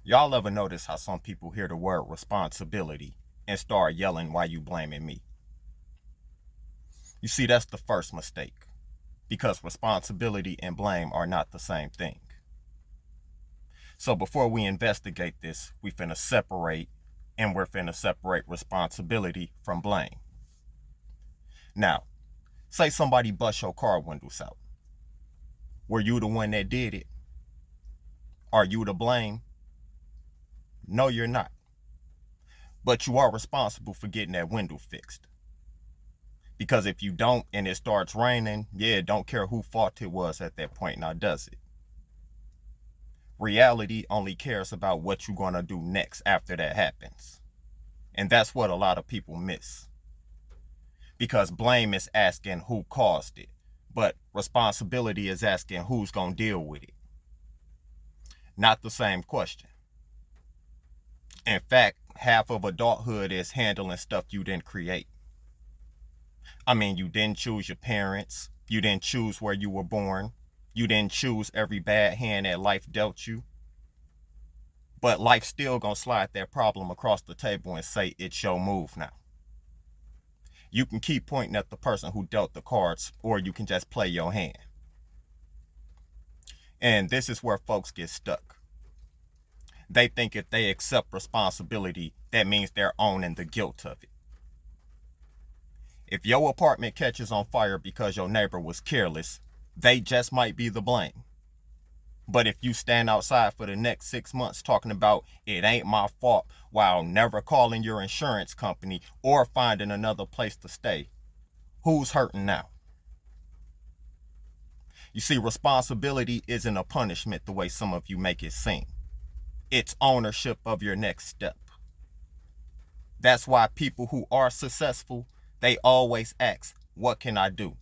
Y'all ever notice how some people hear the word responsibility and start yelling, "Why you blaming me?" You see, that's the first mistake, because responsibility and blame are not the same thing. So before we investigate this, we're finna separate responsibility from blame. Now, say somebody bust your car windows out. Were you the one that did it? Are you to blame? No, you're not. But you are responsible for getting that window fixed. Because if you don't and it starts raining, don't care who fault it was at that point, now does it? Reality only cares about what you're gonna do next after that happens. And that's what a lot of people miss. Because blame is asking who caused it, but responsibility is asking who's gonna deal with it. Not the same question. In fact, half of adulthood is handling stuff you didn't create. I mean, you didn't choose your parents. You didn't choose where you were born. You didn't choose every bad hand that life dealt you. But life's still gonna slide that problem across the table and say, it's your move now. You can keep pointing at the person who dealt the cards, or you can just play your hand. And this is where folks get stuck. They think if they accept responsibility, that means they're owning the guilt of it. If your apartment catches on fire because your neighbor was careless, they just might be the blame. But if you stand outside for the next 6 months talking about it ain't my fault while never calling your insurance company or finding another place to stay, who's hurting now? You see, responsibility isn't a punishment the way some of you make it seem. It's ownership of your next step. That's why people who are successful, they always ask, what can I do?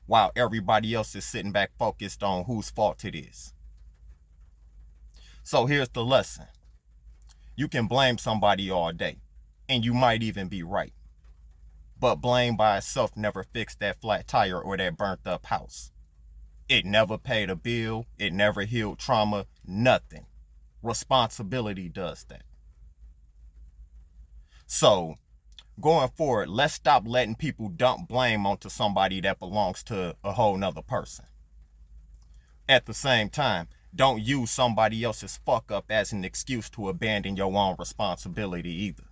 While everybody else is sitting back focused on whose fault it is. So here's the lesson. You can blame somebody all day, and you might even be right. But blame by itself never fixed that flat tire or that burnt up house. It never paid a bill, it never healed trauma, nothing. Responsibility does that. So, going forward, let's stop letting people dump blame onto somebody that belongs to a whole nother person. At the same time, don't use somebody else's fuck up as an excuse to abandon your own responsibility either.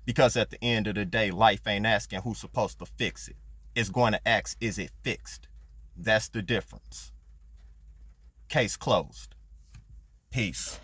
Because at the end of the day, life ain't asking who's supposed to fix it. It's going to ask, is it fixed? That's the difference. Case closed. Peace.